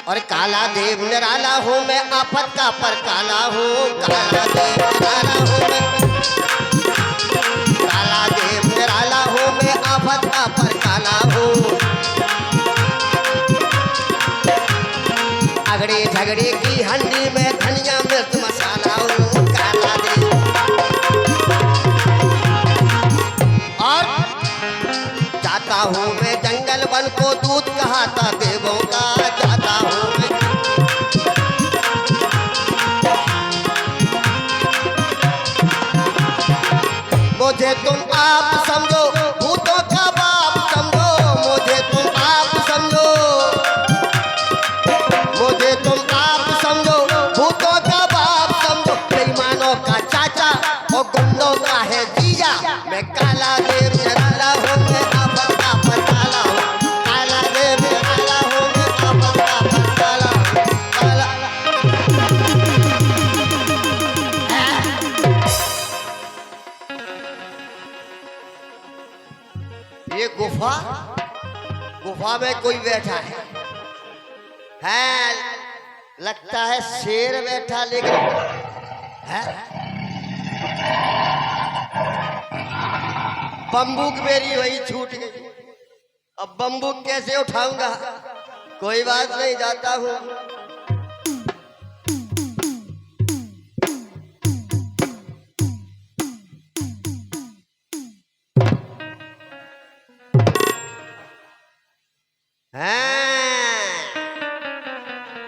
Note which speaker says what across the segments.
Speaker 1: और काला देव निराला हूँ मैं, आफत का पर काला हूँ। काला देव निराला हूँ मैं, काला देव निराला हूँ मैं, आफत का पर काला हूँ। अगड़े झगड़े की हंडी में धनिया मिर्च मसाला हूँ। काला देव और जाता हूँ मैं जंगल वन को, दूध कहाता देवों का। जाता हूँ मैं मुझे तुम आप समझो, भूतों का बाप समझो। मुझे तुम आप समझो, मुझे तुम आप समझो, भूतों का बाप समझो। बेईमानों का चाचा और गुंडों का है जीजा। मैं काला देव निराला हूँ मैं, आफत का पर काला हूँ। काला देव निराला हूँ मैं, आफत का पर काला हूँ। काला ये गुफा में कोई बैठा है, लगता है शेर बैठा, लेकिन है बंदूक मेरी वही छूट गई। अब बंदूक कैसे उठाऊंगा? कोई बात नहीं, जाता हूँ।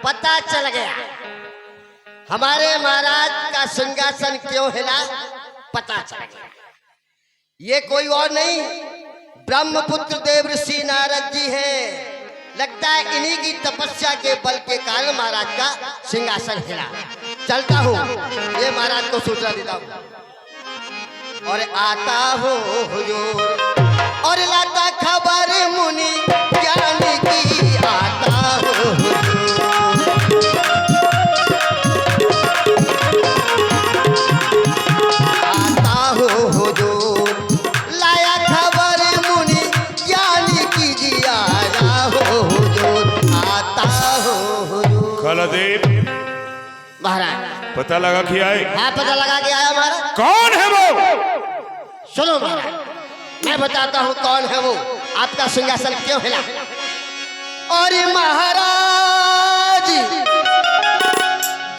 Speaker 1: पता चल गया हमारे महाराज का सिंहासन क्यों हिला। पता चल गया ये कोई और नहीं, ब्रह्मपुत्र देव ऋषि नारद जी हैं। लगता है इन्हीं की तपस्या के बल के कारण महाराज का सिंहासन हिला। चलता हूँ, ये महाराज को सूचना देता हूँ और आता हूँ हुजूर और लाता खबर मुनि ज्ञानी की। आता हूँ महाराज।
Speaker 2: पता लगा कि आए?
Speaker 1: हाँ, पता लगा कि आया महाराज।
Speaker 2: कौन है वो?
Speaker 1: सुनो महाराज, मैं बताता हूँ कौन है वो, आपका सिंहासन क्यों हिला। और महाराज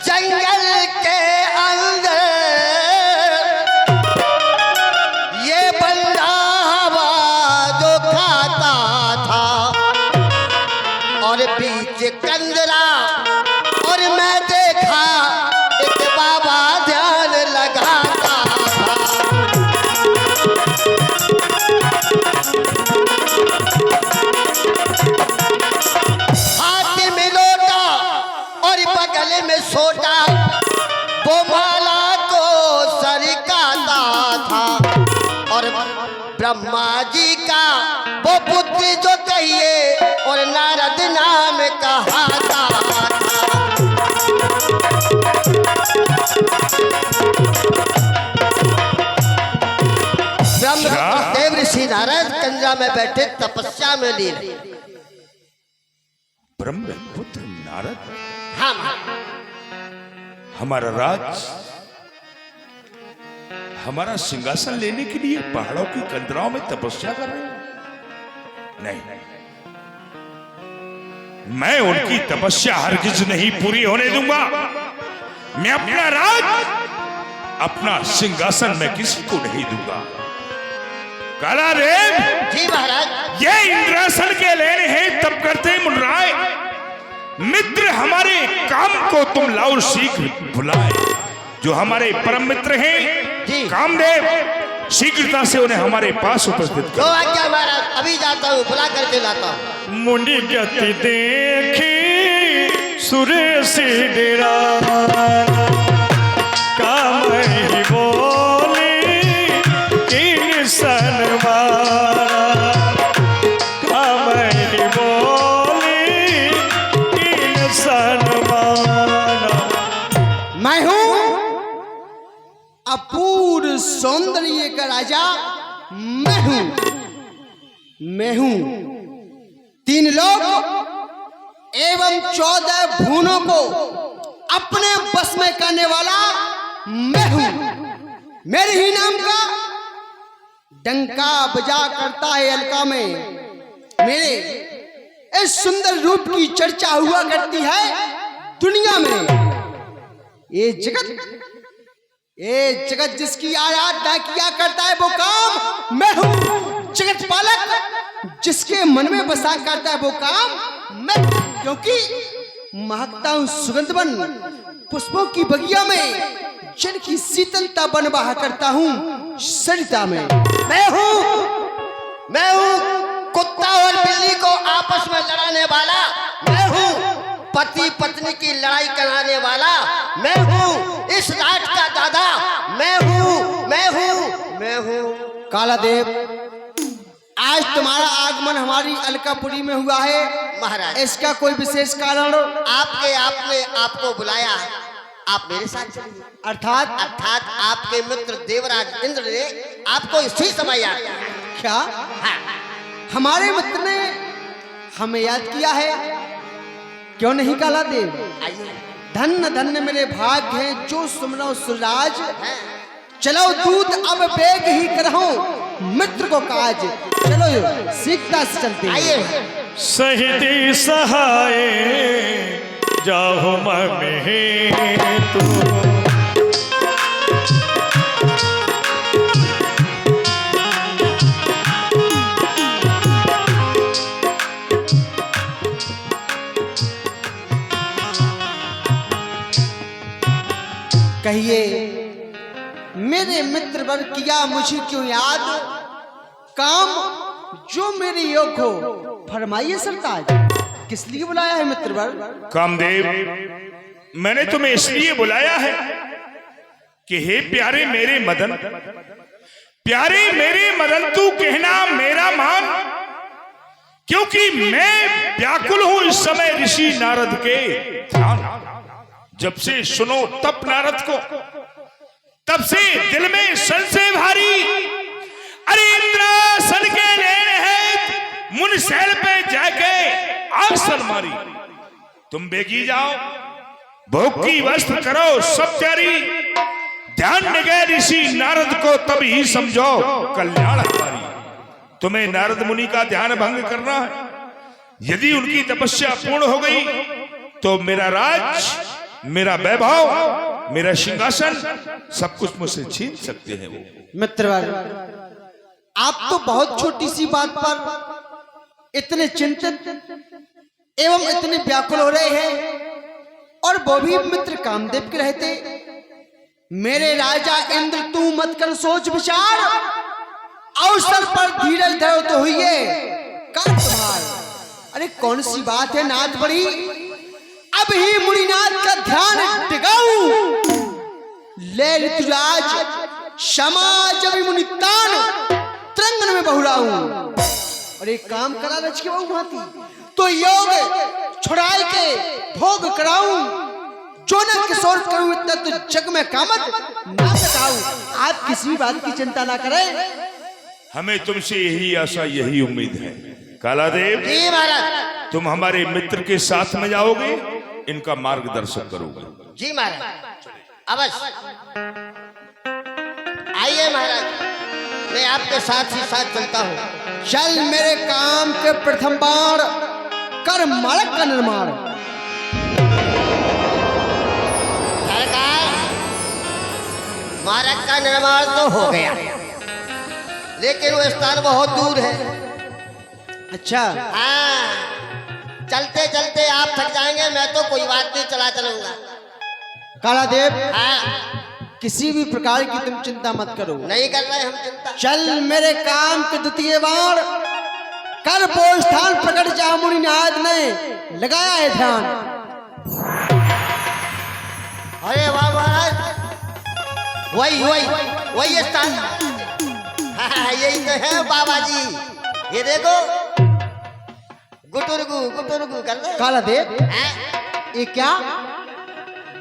Speaker 1: जंगल के अंदर ये बंदा हवा जो खाता था और बीच कंदरा, और मैं देखा एक बाबा ध्यान लगाता था। हाथ में लोटा और बगल में सोटा, वो माला को सरकाता था। और ब्रह्मा जी का वो पुत्र जो कहिए और नारद नाम कहाता था। देव ऋषि नारद कंजरा में बैठे तपस्या में लीन।
Speaker 2: ब्रह्मपुत्र नारद?
Speaker 1: हाँ,
Speaker 2: हमारा राज, हमारा सिंहासन लेने के लिए पहाड़ों की कंदराओं में तपस्या कर रहे हैं? नहीं, मैं उनकी तपस्या हरगिज नहीं पूरी होने दूंगा। मैं अपना राज, अपना सिंहासन मैं किसी को नहीं दूंगा। काला देव
Speaker 1: जी महाराज।
Speaker 2: ये इंद्रासन के लेने हैं तब करते मुनराय। मित्र हमारे काम को तुम लाओ शीघ्र बुलाए। जो हमारे परम मित्र हैं कामदेव, शीघ्रता से उन्हें हमारे पास उपस्थित करो।
Speaker 1: आज्ञा महाराज, अभी जाता हूँ, बुला करके लाता हूँ।
Speaker 2: मुनि गति देखी सुरेश डेरा, काम ही बोली इन सनवारा। काम ही बोली इन सनवारा।
Speaker 3: मैं हूँ अपूर्व सौंदर्य का राजा। मैं हूँ तीन लोग एवं एवं 14 भुवनों को अपने बस में करने वाला मैं हूं। मेरे ही नाम का डंका बजा करता है अलका में। मेरे इस सुंदर रूप की चर्चा हुआ करती है दुनिया में। ये जगत जिसकी आराधना किया करता है वो काम मैं हूं। जगत पालक जिसके मन में बसा करता है वो काम मैं, क्योंकि महकता हूं सुगंधवन पुष्पों की बगिया में, जल की शीतलता बन बहा करता हूं सरिता में।
Speaker 1: मैं हूँ कुत्ता और बिल्ली को आपस में लड़ाने वाला मैं हूँ। पति पत्नी की लड़ाई कराने वाला मैं हूँ। इस रात का दादा मैं हूँ।
Speaker 3: काला देव, आज तुम्हारा आगमन हमारी अलकापुरी में हुआ है
Speaker 1: महाराज।
Speaker 3: इसका कोई विशेष कारण?
Speaker 1: आपने आपको बुलाया, आप मेरे साथ चलिए।
Speaker 3: अर्थात
Speaker 1: आपके मित्र देवराज इंद्र ने आपको इसी समय याद किया।
Speaker 3: क्या?
Speaker 1: हाँ।
Speaker 3: हमारे मित्र ने हमें याद किया है, क्यों नहीं काला देव?
Speaker 1: आइए।
Speaker 3: धन्य धन्य मेरे भाग्य हैं जो सुमरो सुराज। चलो दूत अब बेग ही करहूं मित्र को काज। चलो सीखता से चलते हैं।
Speaker 1: आइए।
Speaker 2: सहिती सहाय जाहो में तू।
Speaker 3: कहिए मेरे मित्र वर किया मुझे क्यों याद, काम जो मेरे योग हो फरमाइए सरताज। किस लिए बुलाया है मित्र वर?
Speaker 2: कामदेव, मैंने तुम्हें इसलिए बुलाया है कि हे प्यारे मेरे मदन, तू कहना मेरा मान, क्योंकि मैं व्याकुल हूं इस समय ऋषि नारद के ध्यान। जब से सुनो तप नारद को, तब से दिल में संशय भारी। अरे इंद्रासन के लेने है मुन शैल पे जाके आसन मारी। तुम बेगी जाओ, भोग की वस्त्र करो सब तैयारी। ध्यान निगे ऋषि नारद को तब ही समझो कल्याण हमारी। तुम्हें नारद मुनि का ध्यान भंग करना है। यदि उनकी तपस्या पूर्ण हो गई तो मेरा राज, मेरा वैभव, मेरा सिंहासन सब कुछ मुझसे छीन सकते हैं वो।
Speaker 3: मित्रवर, आप तो बहुत छोटी सी बात पर इतने चिंतित एवं इतने व्याकुल हो रहे हैं, और वो भी मित्र कामदेव के रहते। मेरे राजा इंद्र तू मत कर सोच विचार, अवसर पर धीरज धरो तो हुई का तुम्हार। अरे कौन सी बात है नाथ बड़ी, अब ही मुनिनाथ का ध्यान टिकाऊं। ले ऋतुराज समाज मुनितान तरंगन में बहुराऊं। और एक काम करा रच के बहु भाती, तो योग छुड़ाए के भोग कराऊं। जो न किशोर करूं इतना तो जग में कामत ना बताऊं। आप किसी बात की चिंता ना करें।
Speaker 2: हमें तुमसे यही आशा, यही उम्मीद है कालादेव।
Speaker 1: जी महाराज।
Speaker 2: तुम हमारे मित्र के साथ में जाओगे, इनका मार्गदर्शन करोगे।
Speaker 1: जी महाराज, अवश्य आइए महाराज, मैं आपके साथ ही साथ चलता हूँ।
Speaker 3: चल मेरे काम के प्रथम बार कर मार्ग का निर्माण।
Speaker 1: मार्ग का निर्माण तो हो गया, लेकिन वो स्थान बहुत दूर है।
Speaker 3: अच्छा,
Speaker 1: हाँ, चलते चलते आप थक जाएंगे, मैं तो कोई बात नहीं, चला चलूंगा।
Speaker 3: कालादेव,
Speaker 1: हाँ,
Speaker 3: किसी भी प्रकार की तुम चिंता मत करो।
Speaker 1: नहीं कर रहे हम चिंता।
Speaker 3: चल मेरे काम के द्वितीय बार कर वो स्थान प्रकट जहां मुनिनाथ ने लगाया है ध्यान।
Speaker 1: अरे वाह महाराज, वही स्थान। हाँ, यही तो है बाबा जी। ये देखो, गुटुरगु कर रहे।
Speaker 3: कालादेव,
Speaker 1: हाँ?
Speaker 3: ये क्या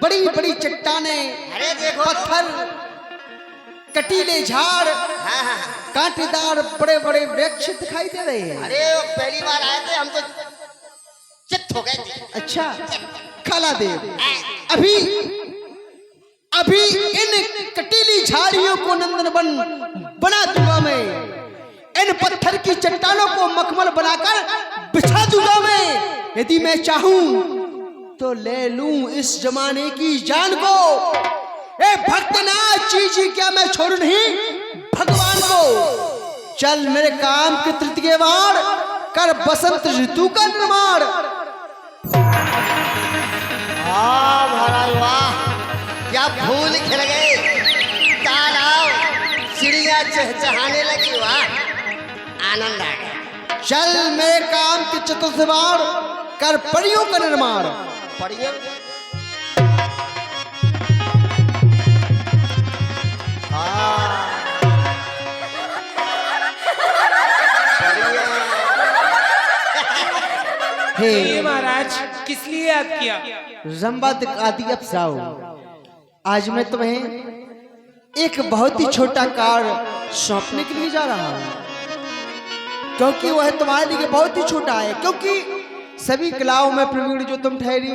Speaker 3: बड़ी बड़ी चट्टाने,
Speaker 1: अरे देखो,
Speaker 3: पत्थर, कटीले झाड़,
Speaker 1: हाँ,
Speaker 3: कांटेदार बड़े बड़े वृक्ष दिखाई दे रहे हैं।
Speaker 1: अरे वो पहली बार आए थे हम तो चित्त हो गए थे।
Speaker 3: अच्छा कालादेव, अभी अभी इन कटीली झाड़ियों को नंदनवन बना दूंगा मैं, इन पत्थर की चट्टानों को मखमल बनाकर बिछा दूंगा मैं। यदि मैं चाहूं तो ले लूं इस जमाने की जान को। ए भक्तनाथ जी क्या मैं छोड़ू नहीं भगवान को। चल मेरे काम के तृतीय वार कर बसंत ऋतु का निर्माण।
Speaker 1: वाह महाराज वाह, क्या फूल खिल गए, तालाब चिड़िया चहचहाने लगी, वाह आनंद आ गया।
Speaker 3: चल मेरे काम के चतुर्थ वार कर परियों का निर्माण।
Speaker 1: परियों
Speaker 3: हे
Speaker 4: महाराज किस लिए याद किया?
Speaker 3: रंबाद आदि अफसाओ, आज मैं तुम्हें एक बहुत ही छोटा कार्य सौंपने के लिए जा रहा हूँ, क्योंकि वह तुम्हारे लिए बहुत ही छोटा है। क्योंकि सभी कलाओं में प्रवीण जो तुम ठहरी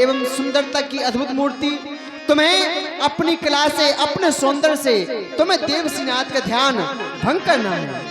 Speaker 3: एवं सुंदरता की अद्भुत मूर्ति, तुम्हें अपनी कला से अपने सौंदर्य से तुम्हें देवसीनाथ का ध्यान भंग करना है।